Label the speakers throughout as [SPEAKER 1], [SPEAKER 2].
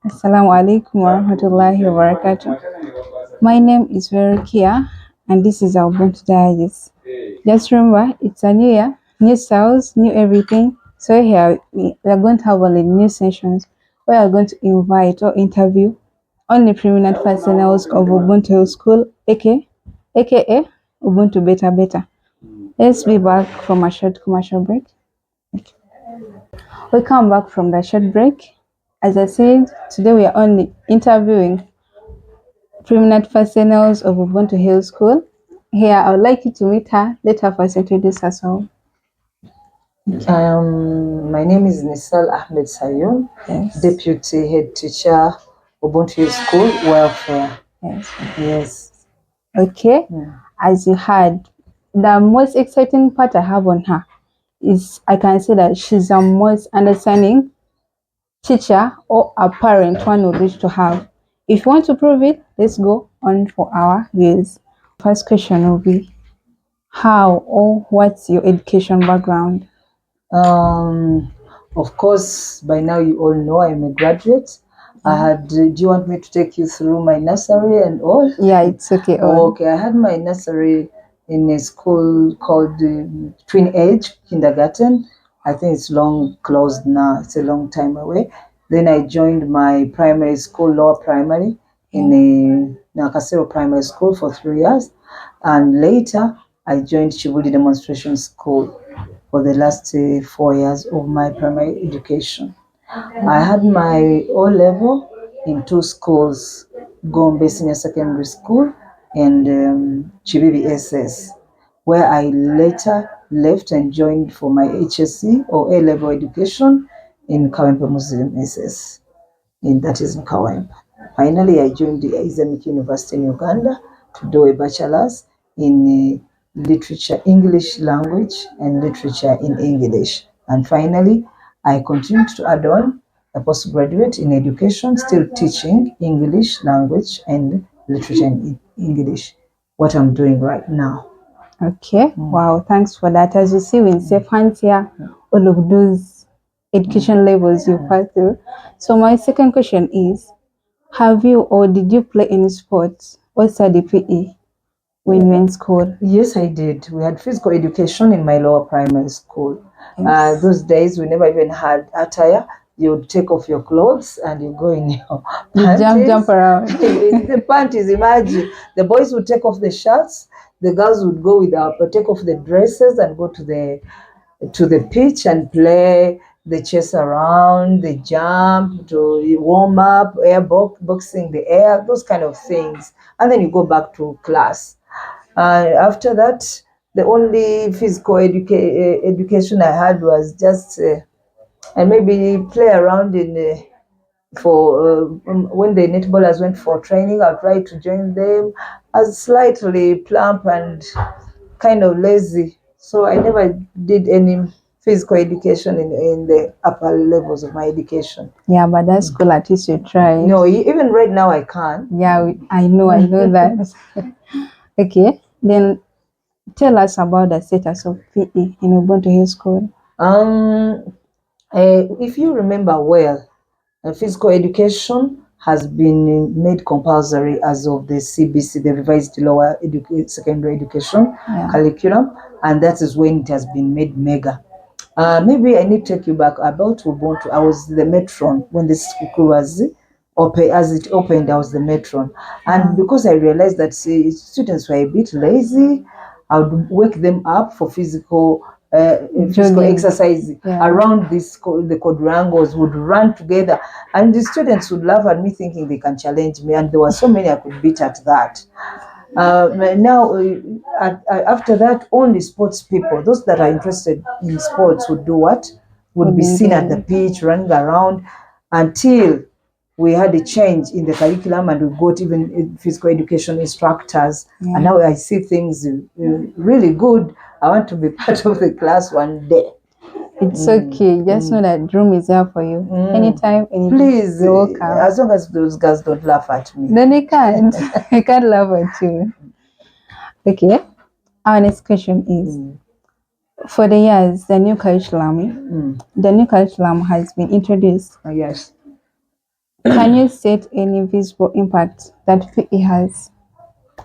[SPEAKER 1] Assalamu alaikum wa rahmatullahi wa barakatuh. My name is Weere Rukia, and this is our Ubuntu Diaries. Just remember, it's a new year, new styles, new everything. So here we are going to have only new sessions where we are going to invite or interview only prominent personnel of Ubuntu Hill School, aka Ubuntu Beta Beta. Let's be back from a short commercial break. We come back from the short break. As I said, today we are only interviewing prominent personnel of Ubuntu Hill School. Here, I would like you to meet her. Let her first introduce herself.
[SPEAKER 2] My name is Nissal Ahmed Sayoon,
[SPEAKER 1] Yes.
[SPEAKER 2] Deputy HeadTeacher, Ubuntu Hill School, Welfare.
[SPEAKER 1] Yes. Okay. As you heard, the most exciting part I have on her is I can say that she's the most understanding teacher or a parent one would wish to have. If you want to prove it, let's go on for our views. First question will be, how or what's your education background?
[SPEAKER 2] Of course, by now you all know I'm a graduate. Do you want me to take you through my nursery and all?
[SPEAKER 1] Yeah, it's okay.
[SPEAKER 2] Okay, I had my nursery in a school called Twin Age Kindergarten. I think it's long closed now. It's a long time away. Then I joined my primary school, lower primary, in a Nakasero Primary School for 3 years. And later, I joined Chibudi Demonstration School for the last 4 years of my primary education. I had my O level in two schools, Gombe Senior Secondary School and Chibibi SS, where I later left and joined for my HSC or A level education in Kawempe Muslim SS, and that is in Kawempe. Finally, I joined the Islamic University in Uganda to do a bachelor's in literature, English language and literature in English. And finally, I continued to add on a postgraduate in education, still teaching English language and literature in English, what I'm doing right now.
[SPEAKER 1] Okay, wow, thanks for that. As you see, we safe hands here, all of those education levels you passed through. So my second question is, have you or did you play any sports or study PE when you were in school?
[SPEAKER 2] Yes, I did. We had physical education in my lower primary school.
[SPEAKER 1] Yes.
[SPEAKER 2] Those days, we never even had attire. You would take off your clothes and you go in your panties.
[SPEAKER 1] Jump around.
[SPEAKER 2] The panties, imagine. The boys would take off the shirts. The girls would go take off the dresses and go to the pitch and play the chase around, the jump, to warm up, boxing the air, those kind of things. And then you go back to class. After that, the only physical education I had was just and maybe play around when the netballers went for training. I tried to join them. I was slightly plump and kind of lazy, so I never did any physical education in the upper levels of my education.
[SPEAKER 1] Yeah, but that school at least you tried.
[SPEAKER 2] No, even right now I can't.
[SPEAKER 1] Yeah, I know that. Okay, then tell us about the status of PE in Ubuntu Hill School.
[SPEAKER 2] If you remember well, physical education has been made compulsory as of the CBC, the revised lower secondary education curriculum, and that is when it has been made mega. Maybe I need to take you back about Ubuntu. I was the matron when this school was open. As it opened, I was the matron, and because I realized that students were a bit lazy, I would wake them up for physical exercise around the quadrangles, would run together, and the students would laugh at me thinking they can challenge me, and there were so many I could beat at that. After that, only sports people, those that are interested in sports, would do what? Would be seen at the pitch, running around, until we had a change in the curriculum and we got even physical education instructors. And now I see things really good. I want to be part of the class one day.
[SPEAKER 1] It's okay. Just know that room is there for you. Anytime,
[SPEAKER 2] please. As long as those girls don't laugh at me.
[SPEAKER 1] Then they can't. They can't laugh at you. Okay. Our next question is, for the years, the new curriculum has been introduced.
[SPEAKER 2] Yes.
[SPEAKER 1] Can you state any visible impact that PE has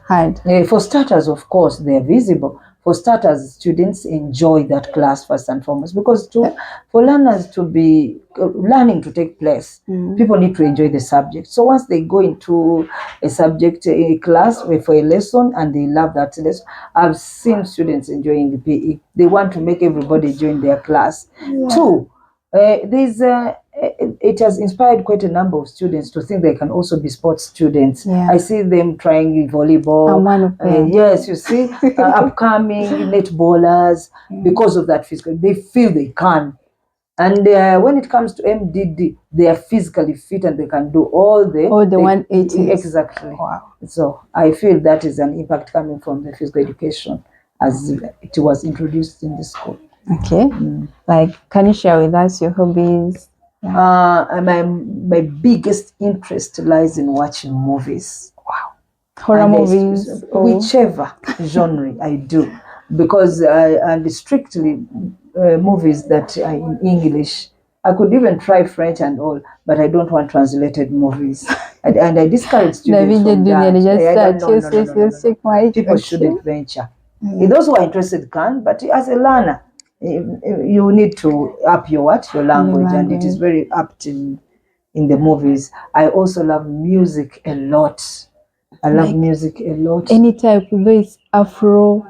[SPEAKER 1] had?
[SPEAKER 2] For starters, of course, they're visible. For starters, students enjoy that class first and foremost, because for learners to be learning to take place, people need to enjoy the subject. So once they go into a subject, a class for a lesson, and they love that lesson, I've seen students enjoying the PE. They want to make everybody join their class. Two, it has inspired quite a number of students to think they can also be sports students. I see them trying volleyball.
[SPEAKER 1] I'm one of them.
[SPEAKER 2] Yes, you see, upcoming netballers, because of that physical, they feel they can. And when it comes to MDD, they are physically fit and they can do all the
[SPEAKER 1] 180s.
[SPEAKER 2] Exactly.
[SPEAKER 1] Wow.
[SPEAKER 2] So I feel that is an impact coming from the physical education as it was introduced in the school.
[SPEAKER 1] Okay. Like, can you share with us your hobbies?
[SPEAKER 2] My biggest interest lies in watching movies.
[SPEAKER 1] Wow. Horror movies?
[SPEAKER 2] Whichever genre I do. Because and strictly movies that are in English. I could even try French and all, but I don't want translated movies. And I discourage students from that. People shouldn't venture. Those who are interested can, but as a learner, you need to up your language, and it is very apt in the movies. I also love music a lot. I love music a lot.
[SPEAKER 1] Any type, whether it's Afro,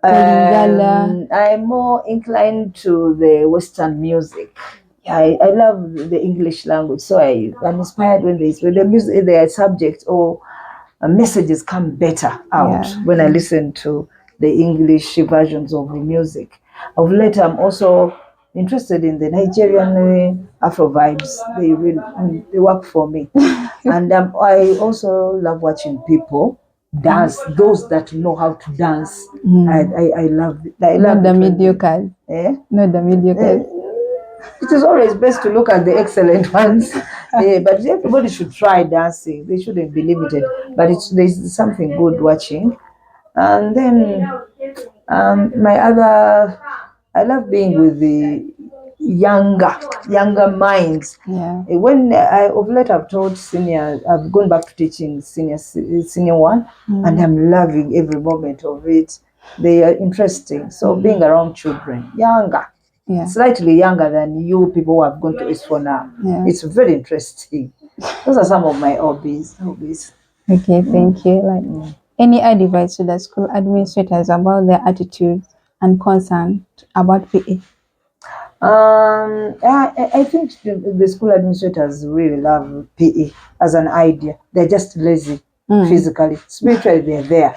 [SPEAKER 2] I'm more inclined to the Western music. I love the English language, so I'm inspired when the music, the subject or messages come better out when I listen to the English versions of the music. Of late, I'm also interested in the Nigerian Afro vibes. They work for me. And I also love watching people dance, those that know how to dance. I love it.
[SPEAKER 1] Not the mediocre. Not the mediocre.
[SPEAKER 2] It is always best to look at the excellent ones. But everybody should try dancing. They shouldn't be limited. But there's something good watching. And then I love being with the younger minds. When of late I've taught senior, I've gone back to teaching senior one, and I'm loving every moment of it. They are interesting. So being around children, younger, slightly younger than you people who have gone to S4 now, it's very interesting. Those are some of my hobbies.
[SPEAKER 1] Okay, thank you. Like, any advice to the school administrators about their attitude and concern about PE?
[SPEAKER 2] I think the school administrators really love PE as an idea. They're just lazy physically. Spiritually, they're there.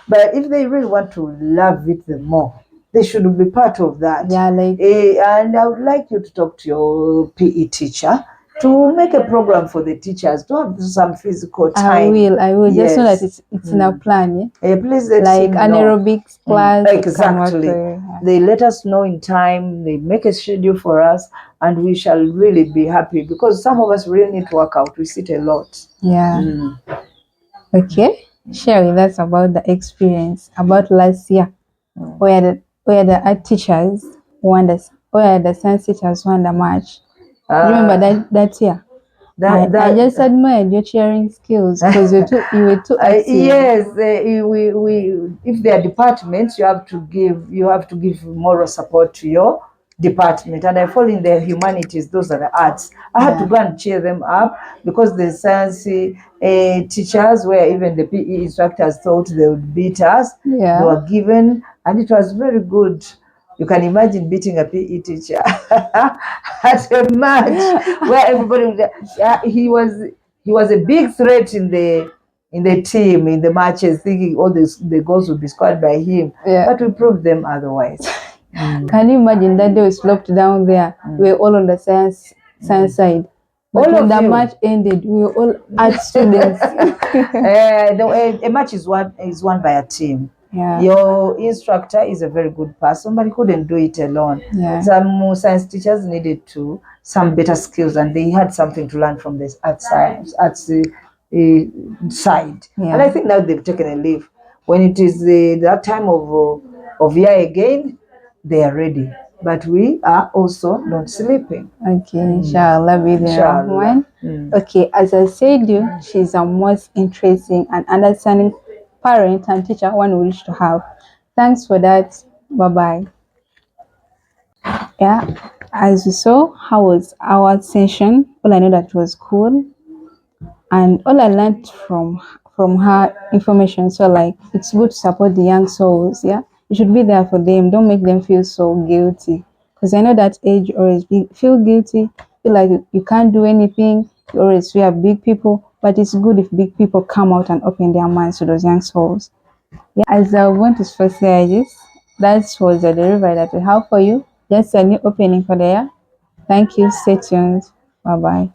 [SPEAKER 2] But if they really want to love it the more, they should be part of that. And I would like you to talk to your PE teacher to make a program for the teachers to have some physical time.
[SPEAKER 1] I will. Just so that it's in our plan.
[SPEAKER 2] Please let
[SPEAKER 1] like an aerobics class.
[SPEAKER 2] Exactly. They let us know in time. They make a schedule for us, and we shall really be happy, because some of us really need to work out. We sit a lot.
[SPEAKER 1] Okay. Share with us about the experience about last year, where the art teachers won where the science teachers won the match. Remember that year? I just admired your cheering skills, because you were too active.
[SPEAKER 2] Yes, if they are departments, you have to give moral support to your department. And I fall in the humanities; those are the arts. I had to go and cheer them up, because the science teachers, where even the PE instructors thought they would beat us, they were given, and it was very good. You can imagine beating a PE teacher at a match where everybody was, he was a big threat in the team, in the matches, thinking all the goals would be scored by him. But we proved them otherwise.
[SPEAKER 1] Can you imagine that day we sloped down there? We were all on the science side. But when the match ended, we were all art students.
[SPEAKER 2] A match is won by a team. Your instructor is a very good person, but he couldn't do it alone. Some science teachers needed some better skills, and they had something to learn from this art side. And I think now they've taken a leave. When it is that time of year again, they are ready. but we are also not sleeping.
[SPEAKER 1] Okay, inshallah, be the
[SPEAKER 2] Inshallah.
[SPEAKER 1] Rahman. Okay, as I said, she's a most interesting and understanding parent and teacher one wish to have. Thanks for that. Bye bye. Yeah, as you saw, how was our session? All I know that was cool, and all I learned from her information. So like, it's good to support the young souls. Yeah, you should be there for them. Don't make them feel so guilty, because I know that age always feel guilty, feel like you can't do anything. You always fear big people, but it's good if big people come out and open their minds to those young souls. Yeah, as I want to first say this, that was the delivery that we have for you. Just a new opening for the year. Thank you. Stay tuned. Bye bye.